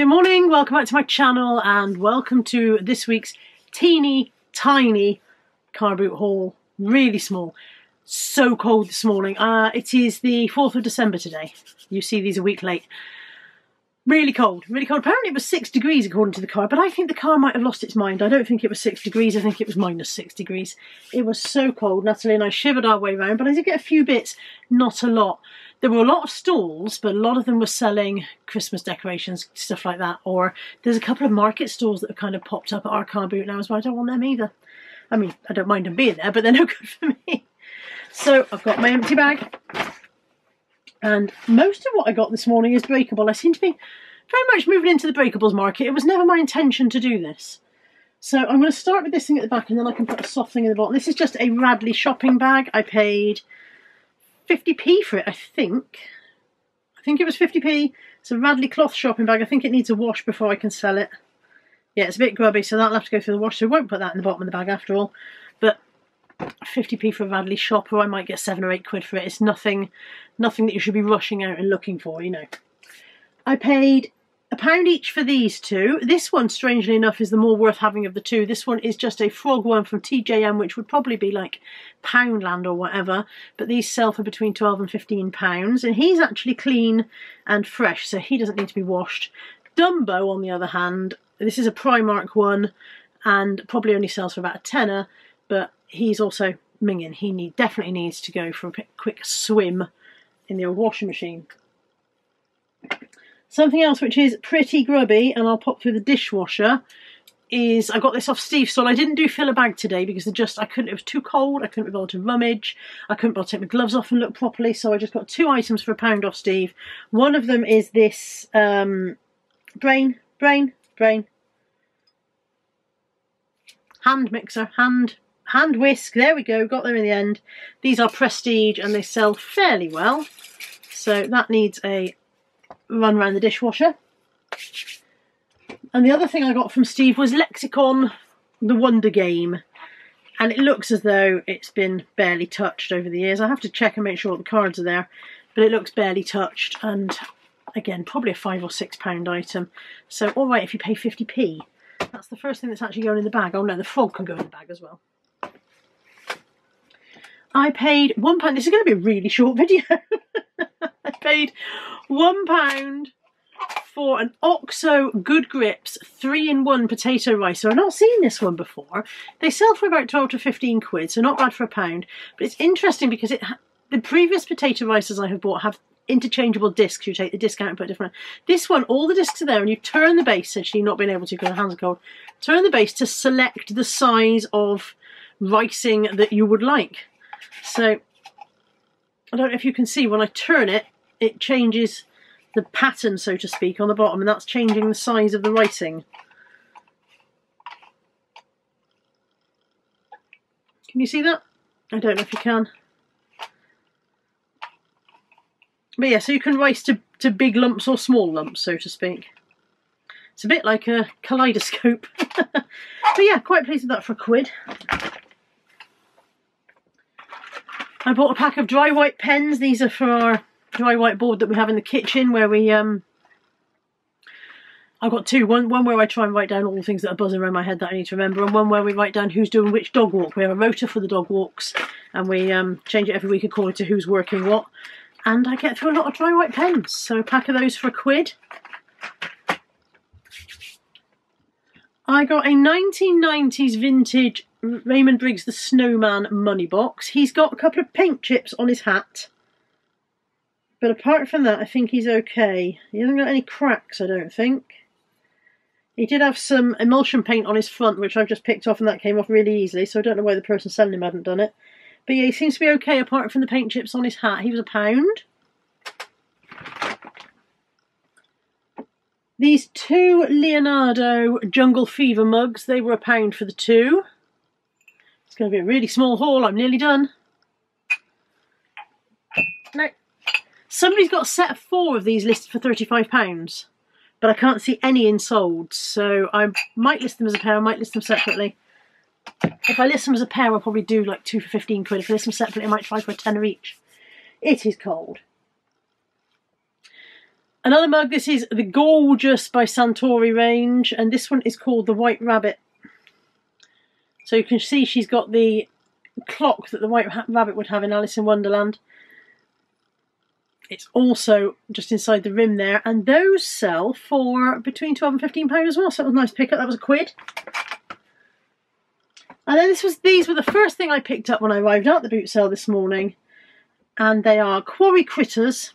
Good morning, welcome back to my channel and welcome to this week's teeny tiny car boot haul. Really small. So cold this morning. It is the 4th of December today. You see these a week late. Really cold, really cold. Apparently it was 6 degrees according to the car, but I think the car might have lost its mind. I don't think it was 6 degrees, I think it was -6 degrees. It was so cold. Natalie and I shivered our way around, but I did get a few bits, not a lot. There were a lot of stalls, but a lot of them were selling Christmas decorations, stuff like that. Or there's a couple of market stalls that have kind of popped up at our car boot now as well. I don't want them either. I mean, I don't mind them being there, but they're no good for me. So I've got my empty bag. And most of what I got this morning is breakable. I seem to be very much moving into the breakables market. It was never my intention to do this. So I'm going to start with this thing at the back and then I can put a soft thing in the bottom. This is just a Radley shopping bag. I paid 50p for it, I think. I think it was 50p. It's a Radley cloth shopping bag. I think it needs a wash before I can sell it. Yeah, it's a bit grubby, so that'll have to go through the wash. So I won't put that in the bottom of the bag after all. But 50p for a Radley shop, or I might get 7 or 8 quid for it. It's nothing that you should be rushing out and looking for, you know. I paid £1 each for these two. This one, strangely enough, is the more worth having of the two. This one is just a frog one from TJM, which would probably be like Poundland or whatever, but these sell for between £12 and £15, and he's actually clean and fresh, so he doesn't need to be washed. Dumbo, on the other hand, this is a Primark one, and probably only sells for about a tenner, but he's also minging. He definitely needs to go for a quick swim in the old washing machine. Something else which is pretty grubby, and I'll pop through the dishwasher, is I got this off Steve's stall. I didn't do fill a bag today because it was too cold. I couldn't be able to rummage. I couldn't be able to take my gloves off and look properly, so I just got 2 items for £1 off Steve. One of them is this brain hand mixer, hand whisk. There we go, got there in the end. These are prestige and they sell fairly well, so that needs a run around the dishwasher. And the other thing I got from Steve was Lexicon, the Wonder Game, and it looks as though it's been barely touched over the years. I have to check and make sure all the cards are there, but it looks barely touched, and again, probably a £5 or £6 item. So all right if you pay 50p. That's the first thing that's actually going in the bag. Oh no, the frog can go in the bag as well. I paid £1. This is going to be a really short video. I paid £1 for an OXO Good Grips 3-in-1 potato ricer. I've not seen this one before. They sell for about 12 to 15 quid, so not bad for £1. But it's interesting because the previous potato ricers I have bought have interchangeable discs. You take the disc out and put a different. This one, all the discs are there, and you turn the base, essentially not being able to because the hands are cold. Turn the base to select the size of ricing that you would like. So I don't know if you can see, when I turn it, it changes the pattern, so to speak, on the bottom, and that's changing the size of the ricing. Can you see that? I don't know if you can. But yeah, so you can rice to big lumps or small lumps, so to speak. It's a bit like a kaleidoscope. But yeah, quite pleased with that for £1. I bought a pack of dry white pens. These are for our dry white board that we have in the kitchen, where we I've got two. One where I try and write down all the things that are buzzing around my head that I need to remember, and one where we write down who's doing which dog walk. We have a rota for the dog walks, and we change it every week according to who's working what. And I get through a lot of dry white pens, so a pack of those for £1. I got a 1990s vintage Raymond Briggs the Snowman money box. He's got a couple of paint chips on his hat, but apart from that I think he's okay. He hasn't got any cracks, I don't think. He did have some emulsion paint on his front, which I've just picked off, and that came off really easily, so I don't know why the person selling him hadn't done it. But yeah, he seems to be okay apart from the paint chips on his hat. He was £1. These 2 Leonardo Jungle Fever mugs, they were £1 for the 2. It's going to be a really small haul. I'm nearly done. Now, somebody's got a set of 4 of these listed for £35, but I can't see any in sold, so I might list them as a pair. I might list them separately. If I list them as a pair, I'll probably do like 2 for 15 quid. If I list them separately, I might try for a tenner each. It is cold. Another mug, this is the Gorgeous by Santori range, and this one is called the White Rabbit. So you can see she's got the clock that the White Rabbit would have in Alice in Wonderland. It's also just inside the rim there, and those sell for between £12 and £15 as well, so that was a nice pickup. That was £1. And then these were the first thing I picked up when I arrived at the boot sale this morning, and they are Quarry Critters.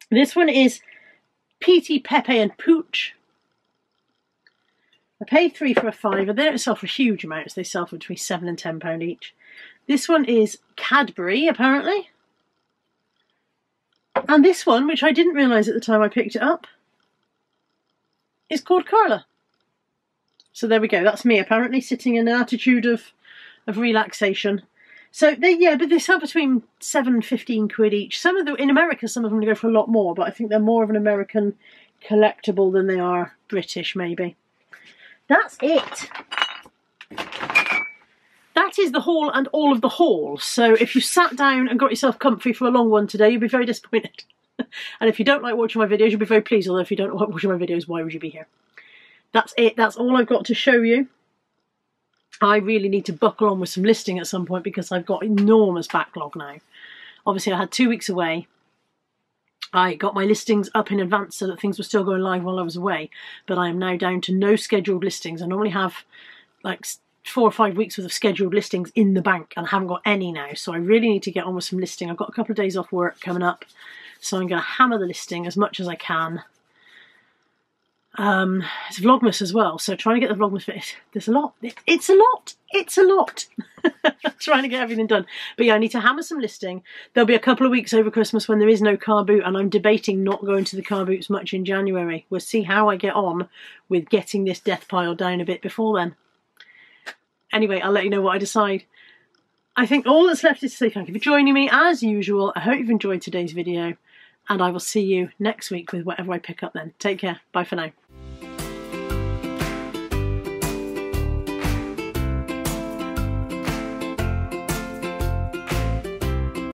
This one is Petey, Pepe and Pooch. I paid £3 for a £5. They don't sell for huge amounts. They sell for between £7 and £10 each. This one is Cadbury, apparently. And this one, which I didn't realise at the time I picked it up, is called Carla. So there we go. That's me, apparently, sitting in an attitude of relaxation. So but they sell between £7 and £15 each. Some of them in America, some of them go for a lot more, but I think they're more of an American collectible than they are British, maybe. That's it. That is the haul and all of the haul. So if you sat down and got yourself comfy for a long one today, you'll be very disappointed. And if you don't like watching my videos, you'll be very pleased. Although if you don't like watching my videos, why would you be here? That's it. That's all I've got to show you. I really need to buckle on with some listing at some point because I've got enormous backlog now. Obviously, I had 2 weeks away. I got my listings up in advance so that things were still going live while I was away. But I am now down to no scheduled listings. I normally have like 4 or 5 weeks worth of scheduled listings in the bank, and I haven't got any now. So I really need to get on with some listing. I've got a couple of days off work coming up, so I'm going to hammer the listing as much as I can. It's Vlogmas as well, so trying to get the Vlogmas fit. There's a lot. It's a lot. It's a lot. Trying to get everything done. But yeah, I need to hammer some listing. There'll be a couple of weeks over Christmas when there is no car boot, and I'm debating not going to the car boots much in January. We'll see how I get on with getting this death pile down a bit before then. Anyway, I'll let you know what I decide. I think all that's left is to say thank you for joining me. As usual, I hope you've enjoyed today's video, and I will see you next week with whatever I pick up then. Take care. Bye for now.